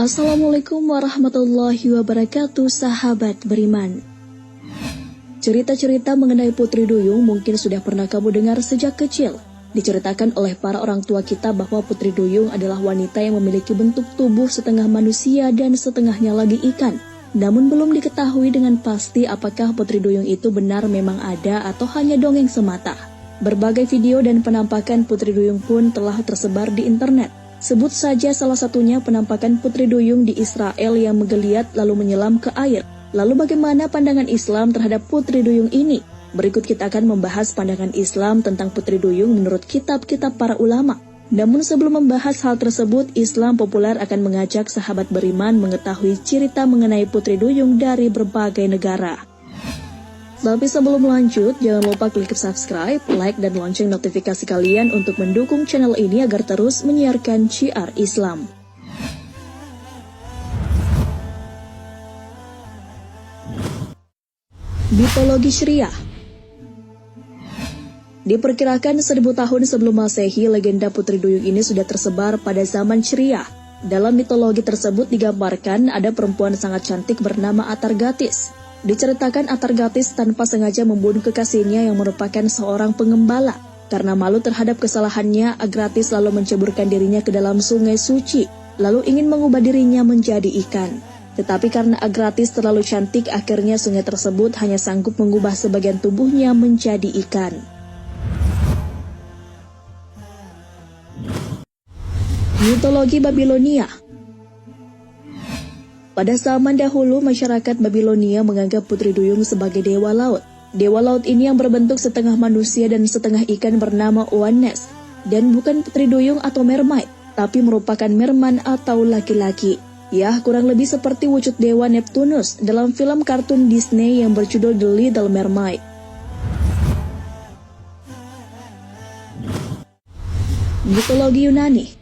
Assalamualaikum warahmatullahi wabarakatuh, sahabat beriman. Cerita-cerita mengenai Putri Duyung mungkin sudah pernah kamu dengar sejak kecil. Diceritakan oleh para orang tua kita bahwa Putri Duyung adalah wanita yang memiliki bentuk tubuh setengah manusia dan setengahnya lagi ikan. Namun belum diketahui dengan pasti apakah Putri Duyung itu benar memang ada atau hanya dongeng semata. Berbagai video dan penampakan Putri Duyung pun telah tersebar di internet. Sebut saja salah satunya penampakan Putri Duyung di Israel yang menggeliat lalu menyelam ke air. Lalu bagaimana pandangan Islam terhadap Putri Duyung ini? Berikut kita akan membahas pandangan Islam tentang Putri Duyung menurut kitab-kitab para ulama. Namun sebelum membahas hal tersebut, Islam populer akan mengajak sahabat beriman mengetahui cerita mengenai Putri Duyung dari berbagai negara. Tapi sebelum lanjut, jangan lupa klik subscribe, like, dan lonceng notifikasi kalian untuk mendukung channel ini agar terus menyiarkan syiar Islam. Mitologi Syriah. Diperkirakan 1000 tahun sebelum Masehi, legenda Putri Duyung ini sudah tersebar pada zaman Syriah. Dalam mitologi tersebut digambarkan ada perempuan sangat cantik bernama Atargatis. Diceritakan Atargatis tanpa sengaja membunuh kekasihnya yang merupakan seorang pengembala. Karena malu terhadap kesalahannya, Agratis lalu menceburkan dirinya ke dalam sungai suci, lalu ingin mengubah dirinya menjadi ikan. Tetapi karena Agratis terlalu cantik, akhirnya sungai tersebut hanya sanggup mengubah sebagian tubuhnya menjadi ikan. Mitologi Babilonia. Pada zaman dahulu, masyarakat Babilonia menganggap Putri Duyung sebagai dewa laut. Dewa laut ini yang berbentuk setengah manusia dan setengah ikan bernama Oannes. Dan bukan Putri Duyung atau mermaid, tapi merupakan merman atau laki-laki. Ya, kurang lebih seperti wujud dewa Neptunus dalam film kartun Disney yang berjudul The Little Mermaid. Mitologi Yunani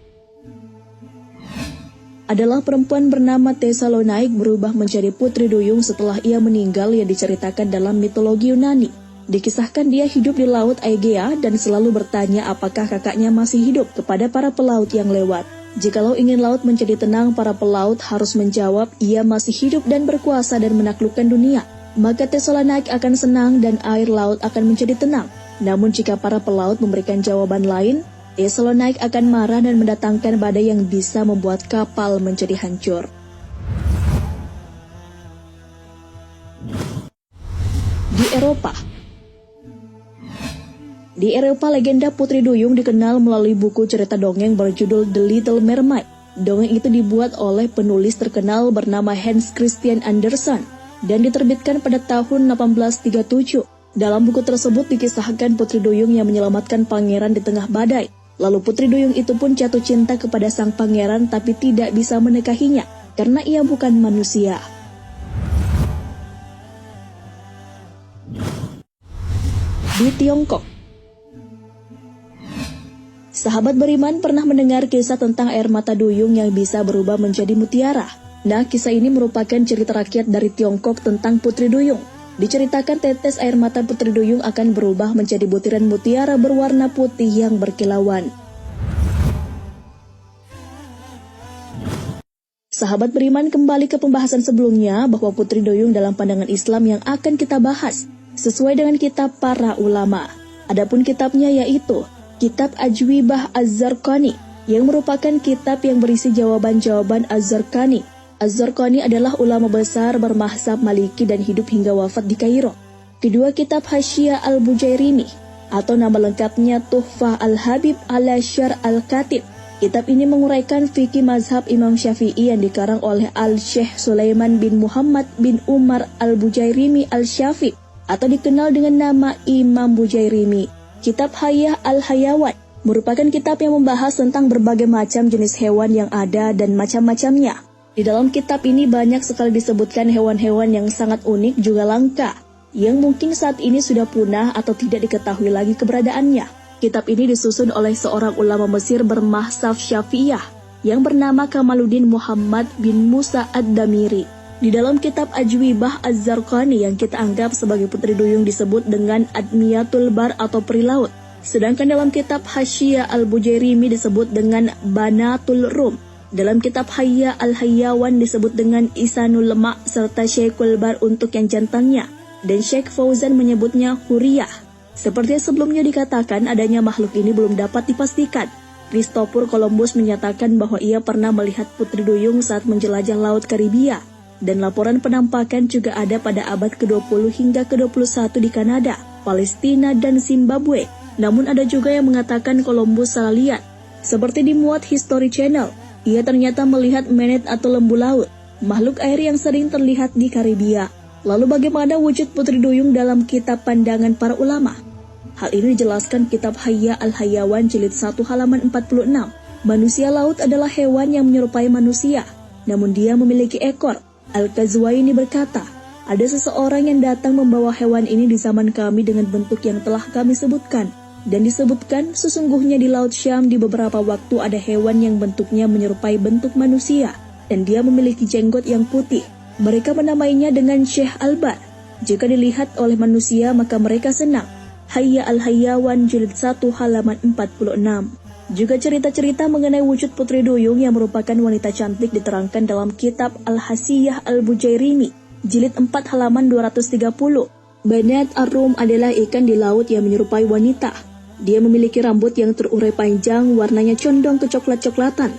adalah perempuan bernama Thessalonaik berubah menjadi Putri Duyung setelah ia meninggal yang diceritakan dalam mitologi Yunani. Dikisahkan dia hidup di Laut Aegea dan selalu bertanya apakah kakaknya masih hidup kepada para pelaut yang lewat. Jikalau ingin laut menjadi tenang, para pelaut harus menjawab ia masih hidup dan berkuasa dan menaklukkan dunia. Maka Thessalonaik akan senang dan air laut akan menjadi tenang. Namun jika para pelaut memberikan jawaban lain, Thessalonaik akan marah dan mendatangkan badai yang bisa membuat kapal menjadi hancur. Di Eropa, legenda Putri Duyung dikenal melalui buku cerita dongeng berjudul The Little Mermaid. Dongeng itu dibuat oleh penulis terkenal bernama Hans Christian Andersen dan diterbitkan pada tahun 1837. Dalam buku tersebut dikisahkan Putri Duyung yang menyelamatkan pangeran di tengah badai. Lalu Putri Duyung itu pun jatuh cinta kepada sang pangeran tapi tidak bisa menikahinya karena ia bukan manusia. Di Tiongkok, sahabat beriman pernah mendengar kisah tentang air mata duyung yang bisa berubah menjadi mutiara. Nah, kisah ini merupakan cerita rakyat dari Tiongkok tentang Putri Duyung. Diceritakan tetes air mata Putri Duyung akan berubah menjadi butiran mutiara berwarna putih yang berkilauan. Sahabat beriman, kembali ke pembahasan sebelumnya bahwa Putri Duyung dalam pandangan Islam yang akan kita bahas sesuai dengan kitab para ulama. Adapun kitabnya yaitu Kitab Ajwibah Az-Zarqani yang merupakan kitab yang berisi jawaban-jawaban Az-Zarqani. Az-Zarqani adalah ulama besar bermazhab Maliki dan hidup hingga wafat di Kairo. Kedua kitab Hasyiyah Al-Bujairimi atau nama lengkapnya Tuhfah Al-Habib ala Syar Al-Katib. Kitab ini menguraikan fikih mazhab Imam Syafi'i yang dikarang oleh Al-Syekh Sulaiman bin Muhammad bin Umar Al-Bujairimi Al-Syafi' atau dikenal dengan nama Imam Bujairimi. Kitab Hayah Al-Hayawan merupakan kitab yang membahas tentang berbagai macam jenis hewan yang ada dan macam-macamnya. Di dalam kitab ini banyak sekali disebutkan hewan-hewan yang sangat unik juga langka, yang mungkin saat ini sudah punah atau tidak diketahui lagi keberadaannya. Kitab ini disusun oleh seorang ulama Mesir bermazhab Syafi'iyah yang bernama Kamaluddin Muhammad bin Musa Ad-Damiri. Di dalam kitab Ajwibah Az-Zarqani yang kita anggap sebagai Putri Duyung disebut dengan Admiyatul Bar atau peri laut. Sedangkan dalam kitab Hasyiyah Al-Bujairimi disebut dengan Banatul Rum. Dalam kitab Hayya al-Hayyawan disebut dengan Isanul Lemak serta Syekhul Bar untuk yang jantannya, dan Syekh Fauzan menyebutnya Huriyah. Seperti sebelumnya dikatakan, adanya makhluk ini belum dapat dipastikan. Christopher Columbus menyatakan bahwa ia pernah melihat putri duyung saat menjelajah Laut Karibia, dan laporan penampakan juga ada pada abad ke-20 hingga ke-21 di Kanada, Palestina, dan Zimbabwe. Namun ada juga yang mengatakan Columbus salah lihat. Seperti dimuat History Channel, ia ternyata melihat menet atau lembu laut, makhluk air yang sering terlihat di Karibia. Lalu bagaimana wujud putri duyung dalam kitab pandangan para ulama? Hal ini dijelaskan kitab Hayya al-Hayyawan jilid 1 halaman 46. Manusia laut adalah hewan yang menyerupai manusia, namun dia memiliki ekor. Al-Qazwaini berkata, ada seseorang yang datang membawa hewan ini di zaman kami dengan bentuk yang telah kami sebutkan. Dan disebutkan sesungguhnya di Laut Syam di beberapa waktu ada hewan yang bentuknya menyerupai bentuk manusia, dan dia memiliki jenggot yang putih. Mereka menamainya dengan Syekh Albar. Jika dilihat oleh manusia maka mereka senang. Hayya al-Hayyawan jilid 1 halaman 46. Juga cerita-cerita mengenai wujud putri duyung yang merupakan wanita cantik diterangkan dalam kitab Al-Hasiyah Al-Bujairimi jilid 4 halaman 230. Banat ar-Rum adalah ikan di laut yang menyerupai wanita. Dia memiliki rambut yang terurai panjang, warnanya condong kecoklat-coklatan,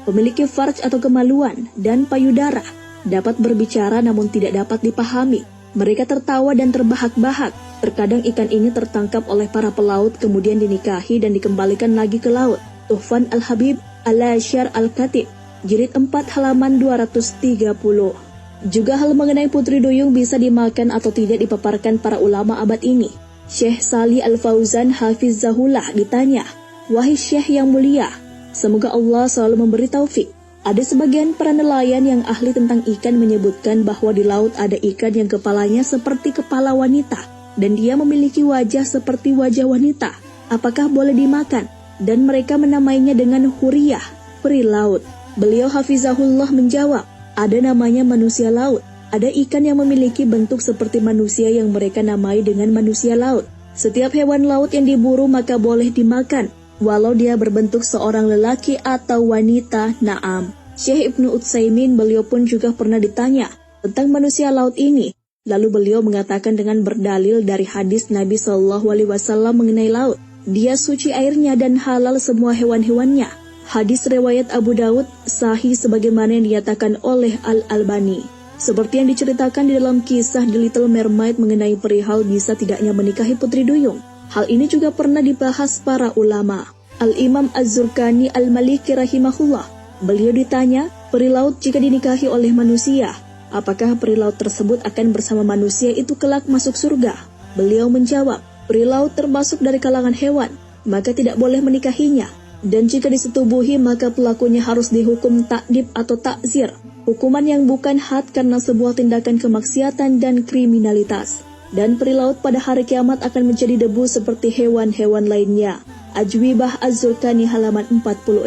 memiliki farj atau kemaluan, dan payudara. Dapat berbicara namun tidak dapat dipahami. Mereka tertawa dan terbahak-bahak. Terkadang ikan ini tertangkap oleh para pelaut kemudian dinikahi dan dikembalikan lagi ke laut. Tuhfan al-Habib al-Syar al-Katib, jilid 4 halaman 230. Juga hal mengenai putri duyung bisa dimakan atau tidak dipaparkan para ulama abad ini. Syekh Salih Al-Fauzan Hafizahullah ditanya, "Wahai Syekh yang mulia, semoga Allah selalu memberi taufik. Ada sebagian para nelayan yang ahli tentang ikan menyebutkan bahwa di laut ada ikan yang kepalanya seperti kepala wanita dan dia memiliki wajah seperti wajah wanita. Apakah boleh dimakan?" Dan mereka menamainya dengan Huriyah, peri laut. Beliau Hafizahullah menjawab, "Ada namanya manusia laut. Ada ikan yang memiliki bentuk seperti manusia yang mereka namai dengan manusia laut. Setiap hewan laut yang diburu maka boleh dimakan, walau dia berbentuk seorang lelaki atau wanita." Naam. Syekh Ibnu Utsaimin beliau pun juga pernah ditanya tentang manusia laut ini. Lalu beliau mengatakan dengan berdalil dari hadis Nabi SAW mengenai laut. Dia suci airnya dan halal semua hewan-hewannya. Hadis riwayat Abu Daud sahih sebagaimana yang dinyatakan oleh Al-Albani. Seperti yang diceritakan di dalam kisah The Little Mermaid mengenai perihal bisa tidaknya menikahi putri duyung. Hal ini juga pernah dibahas para ulama. Al-Imam Az-Zurqani Al-Maliki rahimahullah. Beliau ditanya, peri laut jika dinikahi oleh manusia, apakah peri laut tersebut akan bersama manusia itu kelak masuk surga? Beliau menjawab, peri laut termasuk dari kalangan hewan, maka tidak boleh menikahinya. Dan jika disetubuhi maka pelakunya harus dihukum takdib atau takzir. Hukuman yang bukan had karena sebuah tindakan kemaksiatan dan kriminalitas. Dan peri laut pada hari kiamat akan menjadi debu seperti hewan-hewan lainnya. Ajwibah Az-Zurqani halaman 46.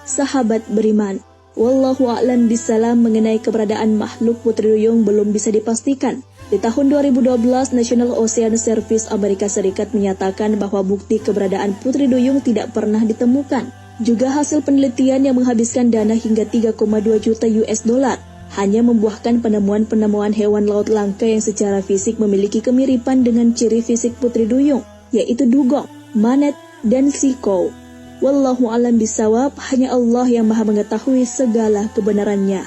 Sahabat beriman, wallahu a'lam bisalam, mengenai keberadaan makhluk putri duyung belum bisa dipastikan. Di tahun 2012, National Ocean Service Amerika Serikat menyatakan bahwa bukti keberadaan putri duyung tidak pernah ditemukan. Juga hasil penelitian yang menghabiskan dana hingga 3,2 juta US dollar hanya membuahkan penemuan hewan laut langka yang secara fisik memiliki kemiripan dengan ciri fisik putri duyung, yaitu dugong, manet, dan siko. Wallahu a'lam bisawab, hanya Allah yang maha mengetahui segala kebenarannya.